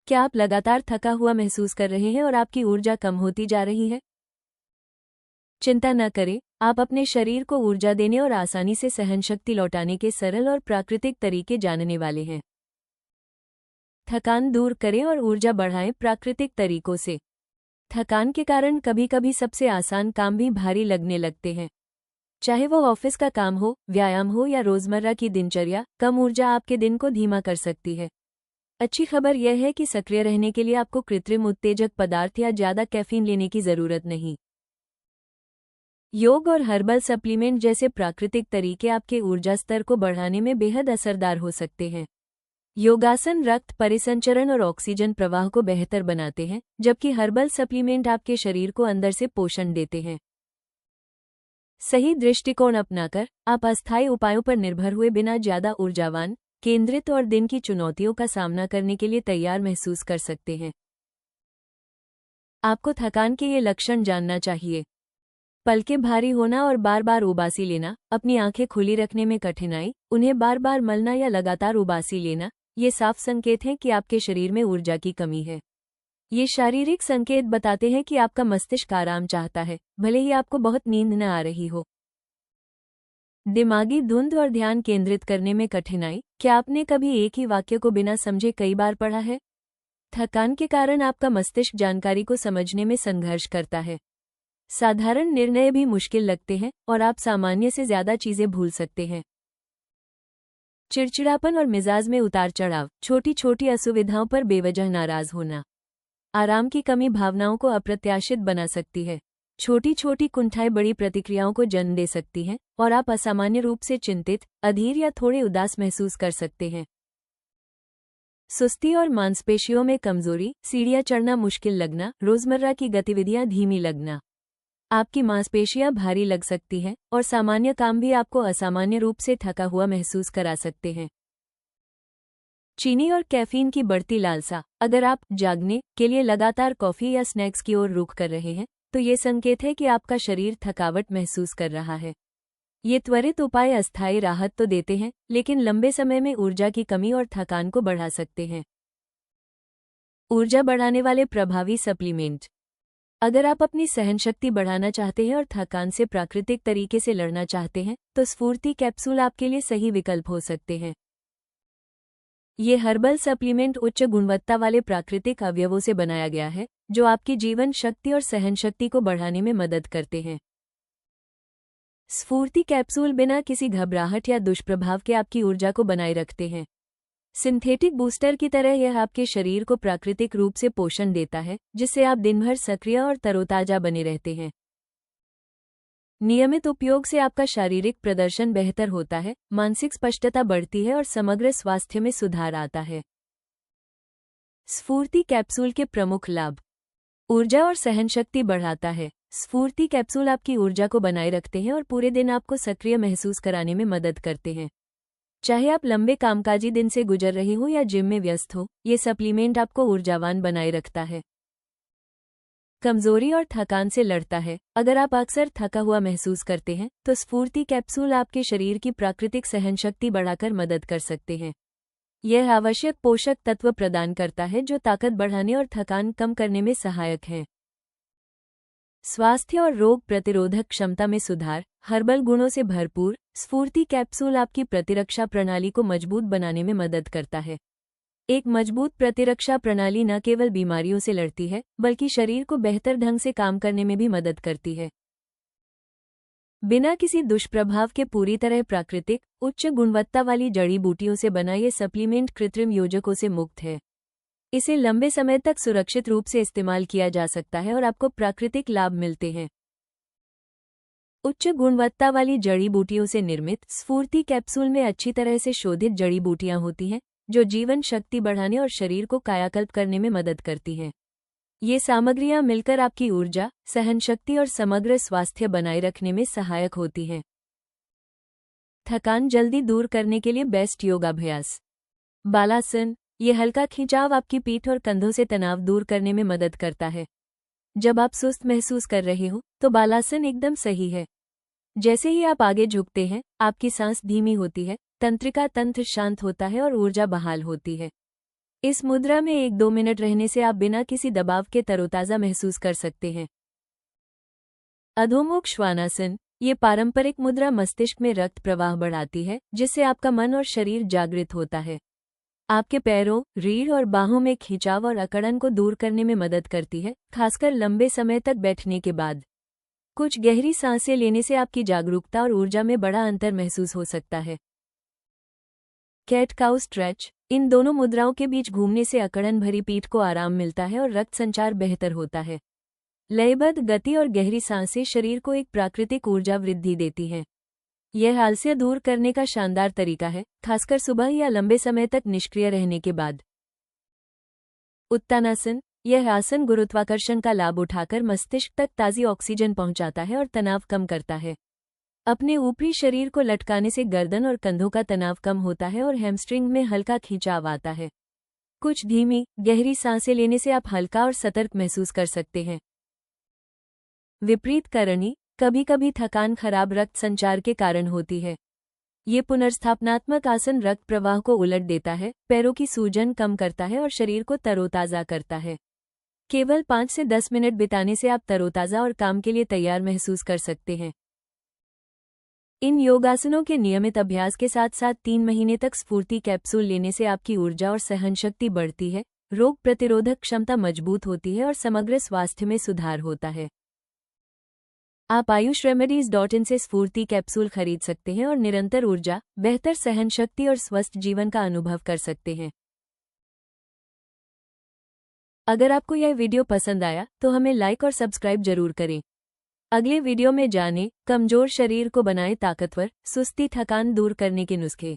क्या आप लगातार थका हुआ महसूस कर रहे हैं और आपकी ऊर्जा कम होती जा रही है? चिंता न करें, आप अपने शरीर को ऊर्जा देने और आसानी से सहनशक्ति लौटाने के सरल और प्राकृतिक तरीके जानने वाले हैं। थकान दूर करें और ऊर्जा बढ़ाएं प्राकृतिक तरीकों से। थकान के कारण कभी कभी सबसे आसान काम भी भारी लगने लगते हैं। चाहे वो ऑफिस का काम हो, व्यायाम हो या रोजमर्रा की दिनचर्या, कम ऊर्जा आपके दिन को धीमा कर सकती है। अच्छी खबर यह है कि सक्रिय रहने के लिए आपको कृत्रिम उत्तेजक पदार्थ या ज़्यादा कैफीन लेने की ज़रूरत नहीं। योग और हर्बल सप्लीमेंट जैसे प्राकृतिक तरीके आपके ऊर्जा स्तर को बढ़ाने में बेहद असरदार हो सकते हैं। योगासन रक्त परिसंचरण और ऑक्सीजन प्रवाह को बेहतर बनाते हैं, जबकि हर्बल सप्लीमेंट आपके शरीर को अंदर से पोषण देते हैं। सही दृष्टिकोण अपनाकर आप अस्थायी उपायों पर निर्भर हुए बिना ज़्यादा ऊर्जावान, केंद्रित और दिन की चुनौतियों का सामना करने के लिए तैयार महसूस कर सकते हैं। आपको थकान के ये लक्षण जानना चाहिए। पलकें भारी होना और बार बार उबासी लेना, अपनी आंखें खुली रखने में कठिनाई, उन्हें बार बार मलना या लगातार उबासी लेना, ये साफ संकेत हैं कि आपके शरीर में ऊर्जा की कमी है। ये शारीरिक संकेत बताते हैं कि आपका मस्तिष्क आराम चाहता है, भले ही आपको बहुत नींद न आ रही हो। दिमागी धुंध और ध्यान केंद्रित करने में कठिनाई, क्या आपने कभी एक ही वाक्य को बिना समझे कई बार पढ़ा है? थकान के कारण आपका मस्तिष्क जानकारी को समझने में संघर्ष करता है। साधारण निर्णय भी मुश्किल लगते हैं और आप सामान्य से ज्यादा चीजें भूल सकते हैं। चिड़चिड़ापन और मिजाज में उतार चढ़ाव, छोटी छोटी असुविधाओं पर बेवजह नाराज होना। आराम की कमी भावनाओं को अप्रत्याशित बना सकती है। छोटी छोटी कुंठाएं बड़ी प्रतिक्रियाओं को जन्म दे सकती हैं और आप असामान्य रूप से चिंतित, अधीर या थोड़े उदास महसूस कर सकते हैं। सुस्ती और मांसपेशियों में कमजोरी, सीढ़ियां चढ़ना मुश्किल लगना, रोजमर्रा की गतिविधियां धीमी लगना। आपकी मांसपेशियां भारी लग सकती हैं और सामान्य काम भी आपको असामान्य रूप से थका हुआ महसूस करा सकते हैं। चीनी और कैफीन की बढ़ती लालसा, अगर आप जागने के लिए लगातार कॉफी या स्नैक्स की ओर रुख कर रहे हैं, तो ये संकेत है कि आपका शरीर थकावट महसूस कर रहा है। ये त्वरित उपाय अस्थायी राहत तो देते हैं, लेकिन लंबे समय में ऊर्जा की कमी और थकान को बढ़ा सकते हैं। ऊर्जा बढ़ाने वाले प्रभावी सप्लीमेंट, अगर आप अपनी सहनशक्ति बढ़ाना चाहते हैं और थकान से प्राकृतिक तरीके से लड़ना चाहते हैं, तो स्फूर्ति कैप्सूल आपके लिए सही विकल्प हो सकते हैं। ये हर्बल सप्लीमेंट उच्च गुणवत्ता वाले प्राकृतिक अवयवों से बनाया गया है, जो आपकी जीवन शक्ति और सहनशक्ति को बढ़ाने में मदद करते हैं। स्फूर्ति कैप्सूल बिना किसी घबराहट या दुष्प्रभाव के आपकी ऊर्जा को बनाए रखते हैं। सिंथेटिक बूस्टर की तरह यह आपके शरीर को प्राकृतिक रूप से पोषण देता है, जिससे आप दिन भर सक्रिय और तरोताजा बने रहते हैं। नियमित उपयोग से आपका शारीरिक प्रदर्शन बेहतर होता है, मानसिक स्पष्टता बढ़ती है और समग्र स्वास्थ्य में सुधार आता है। स्फूर्ति कैप्सूल के प्रमुख लाभ, ऊर्जा और सहनशक्ति बढ़ाता है। स्फूर्ति कैप्सूल आपकी ऊर्जा को बनाए रखते हैं और पूरे दिन आपको सक्रिय महसूस कराने में मदद करते हैं। चाहे आप लंबे कामकाजी दिन से गुजर रहे हो या जिम में व्यस्त हो, ये सप्लीमेंट आपको ऊर्जावान बनाए रखता है। कमजोरी और थकान से लड़ता है, अगर आप अक्सर थका हुआ महसूस करते हैं, तो स्फूर्ति कैप्सूल आपके शरीर की प्राकृतिक सहनशक्ति बढ़ाकर मदद कर सकते हैं। यह आवश्यक पोषक तत्व प्रदान करता है जो ताकत बढ़ाने और थकान कम करने में सहायक हैं। स्वास्थ्य और रोग प्रतिरोधक क्षमता में सुधार, हर्बल गुणों से भरपूर स्फूर्ति कैप्सूल आपकी प्रतिरक्षा प्रणाली को मजबूत बनाने में मदद करता है। एक मजबूत प्रतिरक्षा प्रणाली न केवल बीमारियों से लड़ती है, बल्कि शरीर को बेहतर ढंग से काम करने में भी मदद करती है। बिना किसी दुष्प्रभाव के पूरी तरह प्राकृतिक, उच्च गुणवत्ता वाली जड़ी बूटियों से बना ये सप्लीमेंट कृत्रिम योजकों से मुक्त है। इसे लंबे समय तक सुरक्षित रूप से इस्तेमाल किया जा सकता है और आपको प्राकृतिक लाभ मिलते हैं। उच्च गुणवत्ता वाली जड़ी बूटियों से निर्मित स्फूर्ति कैप्सूल में अच्छी तरह से शोधित जड़ी बूटियां होती हैं, जो जीवन शक्ति बढ़ाने और शरीर को कायाकल्प करने में मदद करती हैं। ये सामग्रियां मिलकर आपकी ऊर्जा, सहनशक्ति और समग्र स्वास्थ्य बनाए रखने में सहायक होती हैं। थकान जल्दी दूर करने के लिए बेस्ट योगाभ्यास, बालासन। ये हल्का खिंचाव आपकी पीठ और कंधों से तनाव दूर करने में मदद करता है। जब आप सुस्त महसूस कर रहे हो, तो बालासन एकदम सही है। जैसे ही आप आगे झुकते हैं, आपकी सांस धीमी होती है, तंत्रिका तंत्र शांत होता है और ऊर्जा बहाल होती है। इस मुद्रा में 1-2 मिनट रहने से आप बिना किसी दबाव के तरोताज़ा महसूस कर सकते हैं। अधोमुख श्वानासन। ये पारंपरिक मुद्रा मस्तिष्क में रक्त प्रवाह बढ़ाती है, जिससे आपका मन और शरीर जागृत होता है। आपके पैरों, रीढ़ और बाहों में खिंचाव और अकड़न को दूर करने में मदद करती है, खासकर लंबे समय तक बैठने के बाद। कुछ गहरी सांसें लेने से आपकी जागरूकता और ऊर्जा में बड़ा अंतर महसूस हो सकता है। Cat cow stretch. इन दोनों मुद्राओं के बीच घूमने से अकड़न भरी पीठ को आराम मिलता है और रक्त संचार बेहतर होता है। लयबद्ध गति और गहरी सांसें शरीर को एक प्राकृतिक ऊर्जा वृद्धि देती हैं। यह आलस्य दूर करने का शानदार तरीका है, खासकर सुबह या लंबे समय तक निष्क्रिय रहने के बाद। उत्तानासन। यह आसन गुरुत्वाकर्षण का लाभ उठाकर मस्तिष्क तक ताज़ी ऑक्सीजन पहुंचाता है और तनाव कम करता है। अपने ऊपरी शरीर को लटकाने से गर्दन और कंधों का तनाव कम होता है और हैमस्ट्रिंग में हल्का खिंचाव आता है। कुछ धीमी, गहरी सांसें लेने से आप हल्का और सतर्क महसूस कर सकते हैं। विपरीत करणी। कभी कभी थकान खराब रक्त संचार के कारण होती है। ये पुनर्स्थापनात्मक आसन रक्त प्रवाह को उलट देता है, पैरों की सूजन कम करता है और शरीर को तरोताज़ा करता है। केवल 5 से 10 मिनट बिताने से आप तरोताज़ा और काम के लिए तैयार महसूस कर सकते हैं। इन योगासनों के नियमित अभ्यास के साथ साथ 3 महीने तक स्फूर्ति कैप्सूल लेने से आपकी ऊर्जा और सहनशक्ति बढ़ती है, रोग प्रतिरोधक क्षमता मजबूत होती है और समग्र स्वास्थ्य में सुधार होता है। आप ayushRemedies.in से स्फूर्ति कैप्सूल खरीद सकते हैं और निरंतर ऊर्जा, बेहतर सहनशक्ति और स्वस्थ जीवन का अनुभव कर सकते हैं। अगर आपको यह वीडियो पसंद आया तो हमें लाइक और सब्सक्राइब जरूर करें। अगले वीडियो में जानें, कमजोर शरीर को बनाएं ताकतवर, सुस्ती थकान दूर करने के नुस्खे।